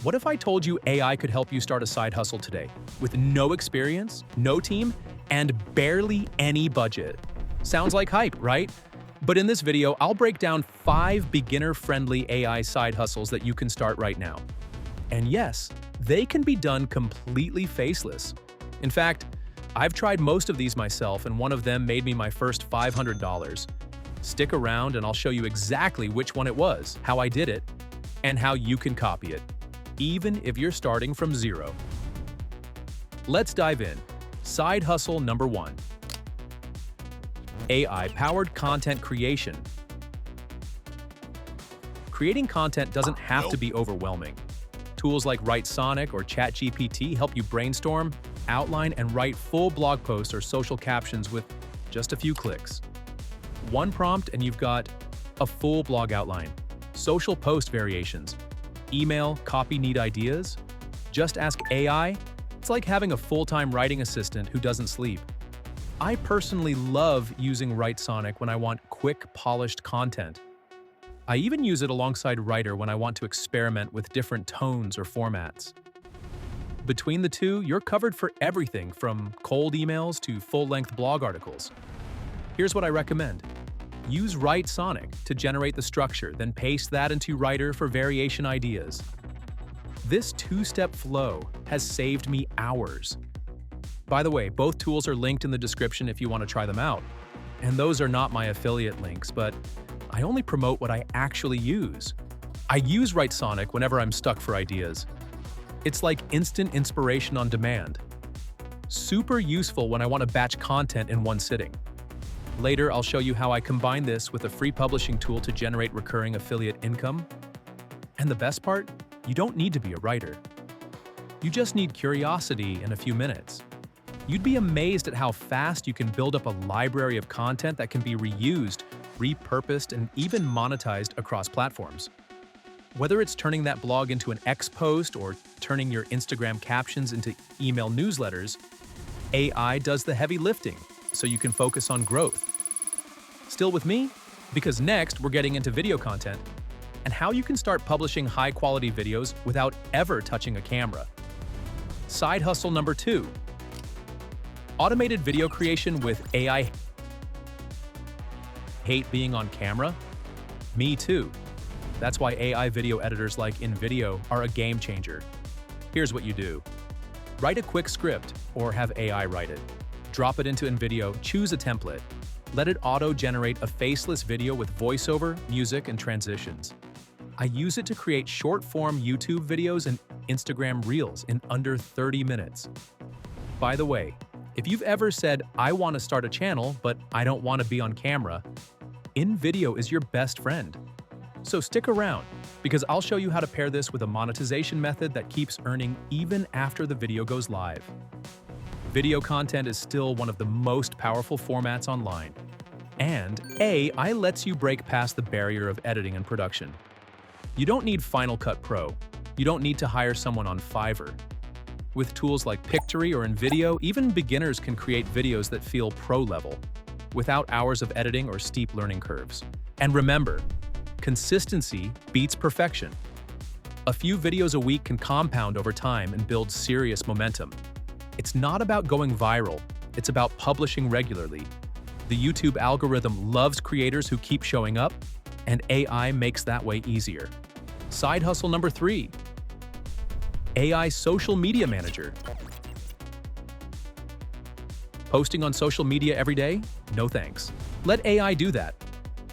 What if I told you AI could help you start a side hustle today with no experience, no team, and barely any budget? Sounds like hype, right? But in this video, I'll break down 5 beginner-friendly AI side hustles that you can start right now. And yes, they can be done completely faceless. In fact, I've tried most of these myself, and one of them made me my first $500. Stick around and I'll show you exactly which one it was, how I did it, and how you can copy it, even if you're starting from zero. Let's dive in. Side hustle number 1. AI-powered content creation. Creating content doesn't have to be overwhelming. Tools like Sonic or ChatGPT help you brainstorm, outline, and write full blog posts or social captions with just a few clicks. One prompt and you've got a full blog outline, social post variations, email, copy need ideas. Just ask AI. It's like having a full-time writing assistant who doesn't sleep. I personally love using Sonic when I want quick, polished content. I even use it alongside Writer when I want to experiment with different tones or formats. Between the two, you're covered for everything from cold emails to full-length blog articles. Here's what I recommend. Use Sonic to generate the structure, then paste that into Writer for variation ideas. This 2-step flow has saved me hours. By the way, both tools are linked in the description if you want to try them out. And those are not my affiliate links, but I only promote what I actually use. I use Sonic whenever I'm stuck for ideas. It's like instant inspiration on demand. Super useful when I want to batch content in one sitting. Later, I'll show you how I combine this with a free publishing tool to generate recurring affiliate income. And the best part? You don't need to be a writer. You just need curiosity and a few minutes. You'd be amazed at how fast you can build up a library of content that can be reused, repurposed, and even monetized across platforms. Whether it's turning that blog into an X post or turning your Instagram captions into email newsletters, AI does the heavy lifting, so you can focus on growth. Still with me? Because next we're getting into video content and how you can start publishing high-quality videos without ever touching a camera. Side hustle number 2. Automated video creation with AI. Hate being on camera? Me too. That's why AI video editors like InVideo are a game changer. Here's what you do. Write a quick script or have AI write it. Drop it into InVideo, choose a template. Let it auto-generate a faceless video with voiceover, music, and transitions. I use it to create short-form YouTube videos and Instagram Reels in under 30 minutes. By the way, if you've ever said, I want to start a channel, but I don't want to be on camera, InVideo is your best friend. So stick around, because I'll show you how to pair this with a monetization method that keeps earning even after the video goes live. Video content is still one of the most powerful formats online. And AI lets you break past the barrier of editing and production. You don't need Final Cut Pro. You don't need to hire someone on Fiverr. With tools like Pictory or InVideo, even beginners can create videos that feel pro-level, without hours of editing or steep learning curves. And remember, consistency beats perfection. A few videos a week can compound over time and build serious momentum. It's not about going viral, it's about publishing regularly. The YouTube algorithm loves creators who keep showing up, and AI makes that way easier. Side hustle number 3. AI Social Media Manager. Posting on social media every day? No thanks. Let AI do that.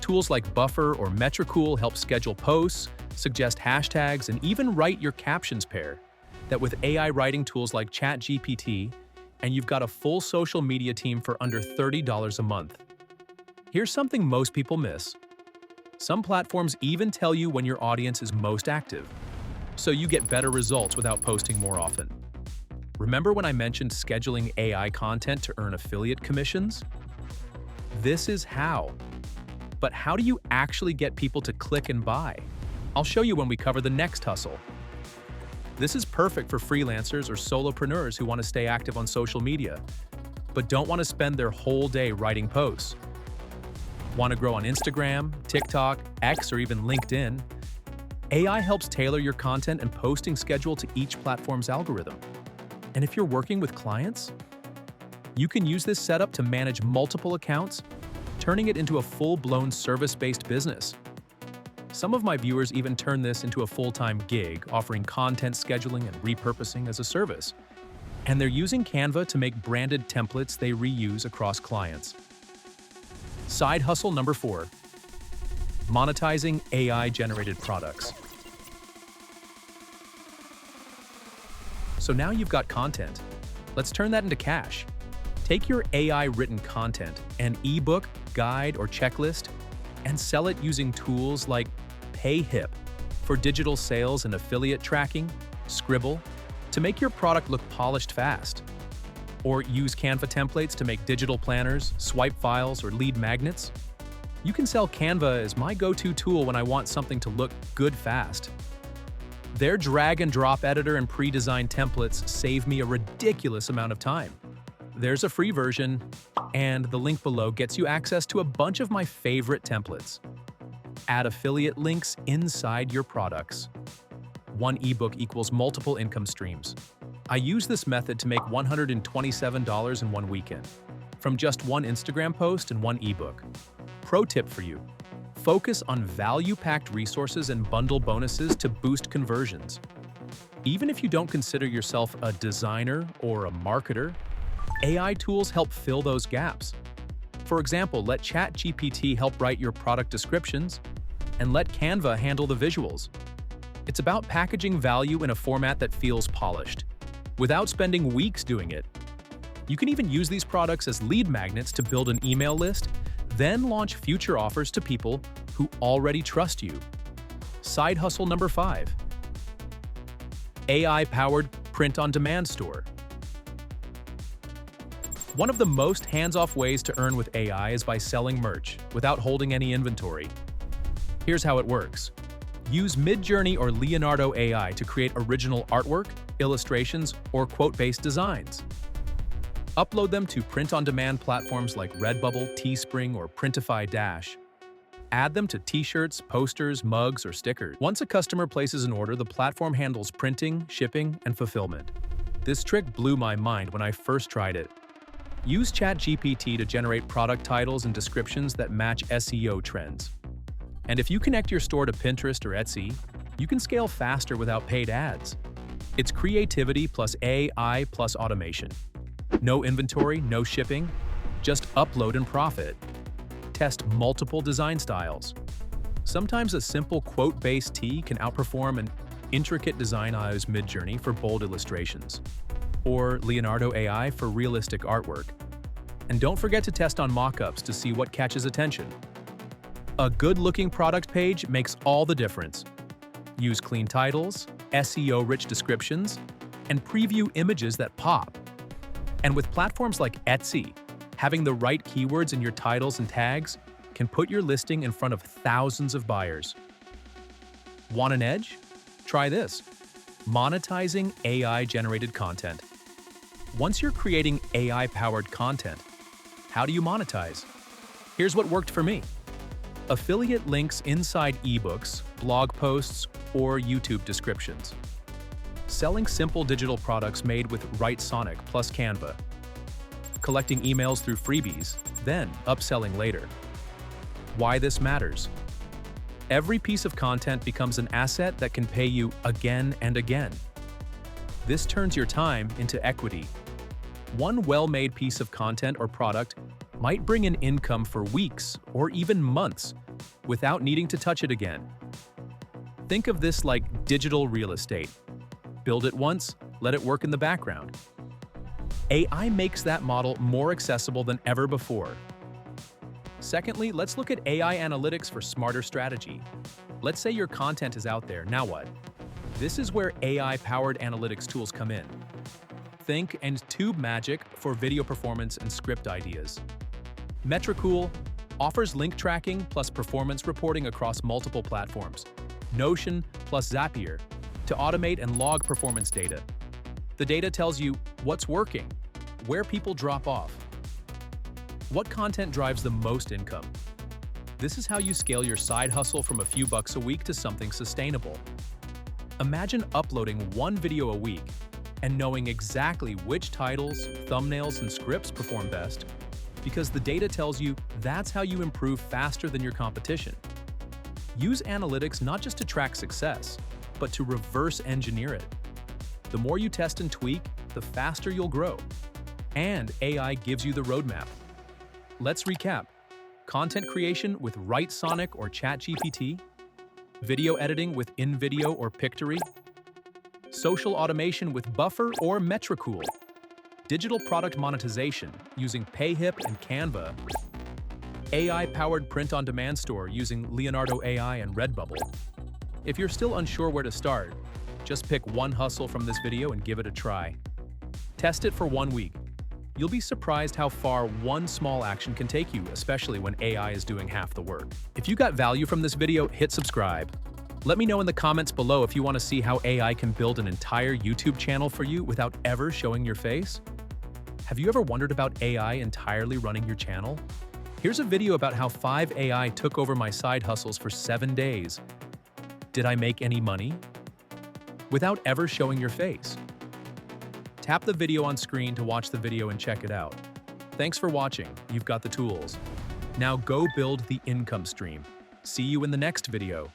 Tools like Buffer or Metricool help schedule posts, suggest hashtags, and even write your captions pair. That with AI writing tools like ChatGPT, and you've got a full social media team for under $30 a month. Here's something most people miss. Some platforms even tell you when your audience is most active, so you get better results without posting more often. Remember when I mentioned scheduling AI content to earn affiliate commissions? This is how. But how do you actually get people to click and buy? I'll show you when we cover the next hustle. This is perfect for freelancers or solopreneurs who want to stay active on social media, but don't want to spend their whole day writing posts. Want to grow on Instagram, TikTok, X, or even LinkedIn? AI helps tailor your content and posting schedule to each platform's algorithm. And if you're working with clients, you can use this setup to manage multiple accounts, turning it into a full-blown service-based business. Some of my viewers even turn this into a full-time gig, offering content scheduling and repurposing as a service. And they're using Canva to make branded templates they reuse across clients. Side hustle number 4. Monetizing AI-generated products. So now you've got content. Let's turn that into cash. Take your AI-written content, an ebook, guide, or checklist, and sell it using tools like PayHip for digital sales and affiliate tracking, Scribble to make your product look polished fast, or use Canva templates to make digital planners, swipe files, or lead magnets. You can sell Canva as my go-to tool when I want something to look good fast. Their drag-and-drop editor and pre-designed templates save me a ridiculous amount of time. There's a free version, and the link below gets you access to a bunch of my favorite templates. Add affiliate links inside your products. One ebook equals multiple income streams. I use this method to make $127 in one weekend, from just one Instagram post and one ebook. Pro tip for you: focus on value-packed resources and bundle bonuses to boost conversions. Even if you don't consider yourself a designer or a marketer, AI tools help fill those gaps. For example, let ChatGPT help write your product descriptions, and let Canva handle the visuals. It's about packaging value in a format that feels polished, without spending weeks doing it. You can even use these products as lead magnets to build an email list, then launch future offers to people who already trust you. Side hustle number 5. AI-powered print-on-demand store. One of the most hands-off ways to earn with AI is by selling merch without holding any inventory. Here's how it works. Use Midjourney or Leonardo AI to create original artwork, illustrations, or quote-based designs. Upload them to print-on-demand platforms like Redbubble, Teespring, or Printify Dash. Add them to t-shirts, posters, mugs, or stickers. Once a customer places an order, the platform handles printing, shipping, and fulfillment. This trick blew my mind when I first tried it. Use ChatGPT to generate product titles and descriptions that match SEO trends. And if you connect your store to Pinterest or Etsy, you can scale faster without paid ads. It's creativity plus AI plus automation. No inventory, no shipping, just upload and profit. Test multiple design styles. Sometimes a simple quote-based tee can outperform an intricate design. I use Midjourney for bold illustrations, or Leonardo AI for realistic artwork. And don't forget to test on mockups to see what catches attention. A good-looking product page makes all the difference. Use clean titles, SEO-rich descriptions, and preview images that pop. And with platforms like Etsy, having the right keywords in your titles and tags can put your listing in front of thousands of buyers. Want an edge? Try this: monetizing AI-generated content. Once you're creating AI-powered content, how do you monetize? Here's what worked for me. Affiliate links inside ebooks, blog posts, or YouTube descriptions. Selling simple digital products made with Write-Sonic plus Canva. Collecting emails through freebies, then upselling later. Why this matters? Every piece of content becomes an asset that can pay you again and again. This turns your time into equity. One well-made piece of content or product might bring in income for weeks or even months without needing to touch it again. Think of this like digital real estate. Build it once, let it work in the background. AI makes that model more accessible than ever before. Secondly, let's look at AI analytics for smarter strategy. Let's say your content is out there, now what? This is where AI-powered analytics tools come in. Think and Tube Magic for video performance and script ideas. Metricool offers link tracking plus performance reporting across multiple platforms. Notion plus Zapier to automate and log performance data. The data tells you what's working, where people drop off, what content drives the most income. This is how you scale your side hustle from a few bucks a week to something sustainable. Imagine uploading one video a week and knowing exactly which titles, thumbnails, and scripts perform best, because the data tells you that's how you improve faster than your competition. Use analytics not just to track success, but to reverse engineer it. The more you test and tweak, the faster you'll grow. And AI gives you the roadmap. Let's recap. Content creation with Writesonic or ChatGPT, video editing with InVideo or Pictory, social automation with Buffer or Metricool, digital product monetization using PayHip and Canva, AI-powered print-on-demand store using Leonardo AI and Redbubble. If you're still unsure where to start, just pick one hustle from this video and give it a try. Test it for 1 week. You'll be surprised how far one small action can take you, especially when AI is doing half the work. If you got value from this video, hit subscribe. Let me know in the comments below if you want to see how AI can build an entire YouTube channel for you without ever showing your face. Have you ever wondered about AI entirely running your channel? Here's a video about how 5 AI took over my side hustles for 7 days. Did I make any money? Without ever showing your face. Tap the video on screen to watch the video and check it out. Thanks for watching. You've got the tools. Now go build the income stream. See you in the next video.